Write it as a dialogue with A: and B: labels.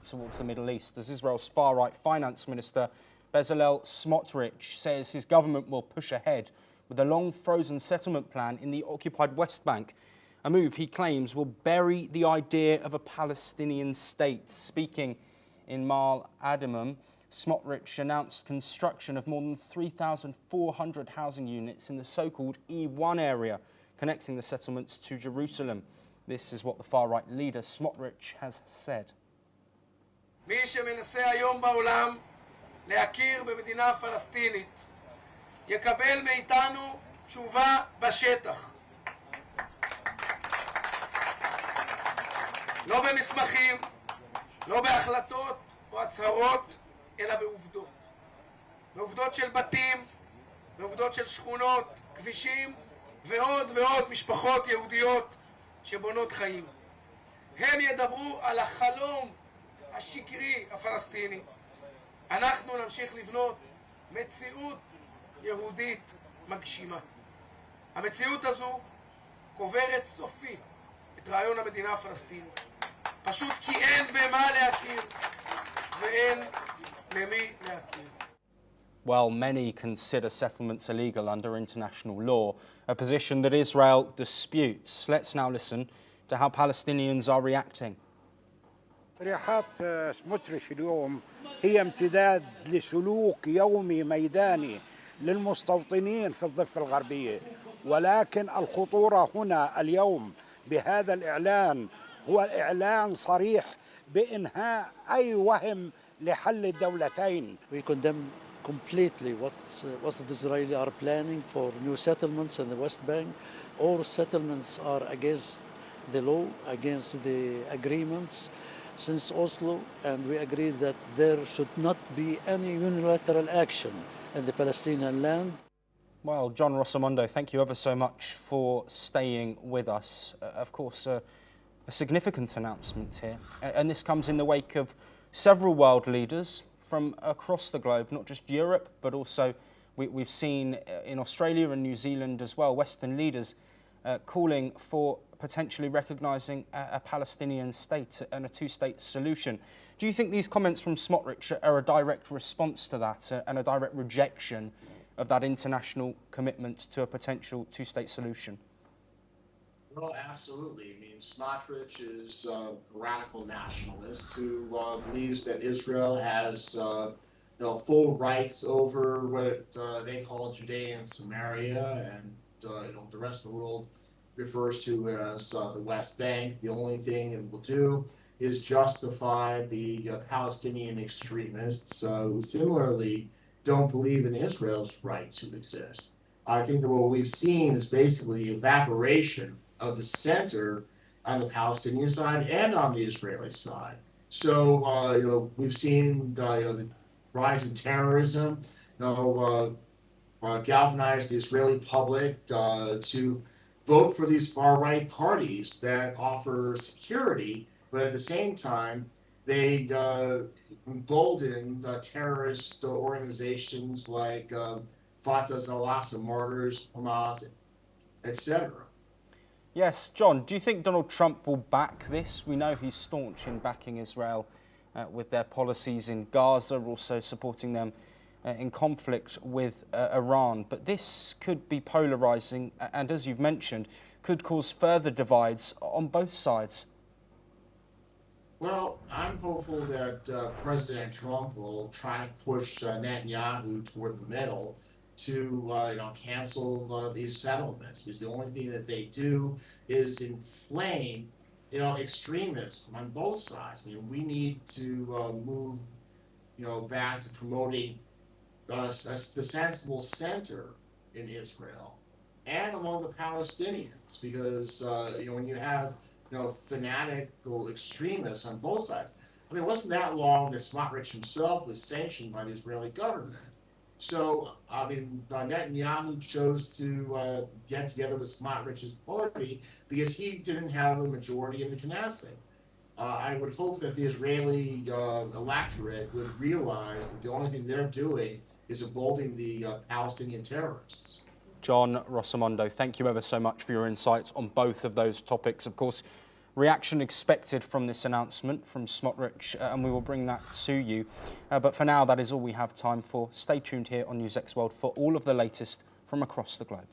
A: look towards the Middle East, as Israel's far-right finance minister Bezalel Smotrich says his government will push ahead with a long-frozen settlement plan in the occupied West Bank, a move he claims will bury the idea of a Palestinian state. Speaking in Mal Adamim, Smotrich announced construction of more than 3,400 housing units in the so-called E1 area, connecting the settlements to Jerusalem. This is what the far-right leader Smotrich has said.
B: מי שמנסה היום בעולם להכיר במדינה פלסטינית יקבל מאיתנו תשובה בשטח. לא במסמכים, לא בהחלטות או הצהרות, אלא בעובדות. בעובדות של בתים, בעובדות של שכונות, כבישים ועוד ועוד משפחות יהודיות שבונות חיים. הם ידברו על החלום השקרי הפלסטיני. אנחנו נמשיך לבנות מציאות יהודית מגשימה. המציאות הזו קוברת סופית את רעיון המדינה הפלסטינית. פשוט כי אין במה להכיר ואין למי להכיר.
A: Well, many consider settlements illegal under international law, a position that Israel disputes. Let's now listen to how Palestinians are reacting.
C: تصريحات سموتريش اليوم هي امتداد لسلوك يومي ميداني للمستوطنين في الضفة الغربية، ولكن الخطورة هنا اليوم بهذا الإعلان هو إعلان صريح بإنهاء أي وهم لحل الدولتين.
D: We condemn completely what the Israelis are planning for new settlements in the West Bank. All settlements are against the law, against the agreements since Oslo, and we agree that there should not be any unilateral action in the Palestinian land.
A: Well, John Rosamondo, thank you ever so much for staying with us. Of course, a significant announcement here, and this comes in the wake of several world leaders from across the globe, not just Europe, but also we've seen in Australia and New Zealand as well, Western leaders calling for potentially recognising a Palestinian state and a two-state solution. Do you think these comments from Smotrich are a direct response to that and a direct rejection of that international commitment to a potential two-state solution?
E: Well, absolutely. I mean, Smotrich is a radical nationalist who believes that Israel has full rights over what they call Judea and Samaria, and the rest of the world refers to as the West Bank. The only thing it will do is justify the Palestinian extremists who similarly don't believe in Israel's right to exist. I think that what we've seen is basically the evaporation of the center on the Palestinian side and on the Israeli side. So, we've seen the rise in terrorism, galvanize the Israeli public to vote for these far-right parties that offer security, but at the same time, they embolden terrorist organizations like Fatah's Al-Aqsa Martyrs, Hamas, etc.
A: Yes, John, do you think Donald Trump will back this? We know he's staunch in backing Israel with their policies in Gaza, also supporting them in conflict with Iran. But this could be polarising and, as you've mentioned, could cause further divides on both sides.
E: Well, I'm hopeful that President Trump will try to push Netanyahu toward the middle to cancel these settlements, because the only thing that they do is inflame extremism on both sides. I mean, we need to move back to promoting the sensible center in Israel and among the Palestinians, because when you have fanatical extremists on both sides. I mean, it wasn't that long that Smotrich himself was sanctioned by the Israeli government. So, I mean, Netanyahu chose to get together with Smotrich's party because he didn't have a majority in the Knesset. I would hope that the Israeli electorate would realize that the only thing they're doing is emboldening the Palestinian terrorists.
A: John Rosamondo, thank you ever so much for your insights on both of those topics. Of course, reaction expected from this announcement from Smotrich, and we will bring that to you. But for now, that is all we have time for. Stay tuned here on NewsX World for all of the latest from across the globe.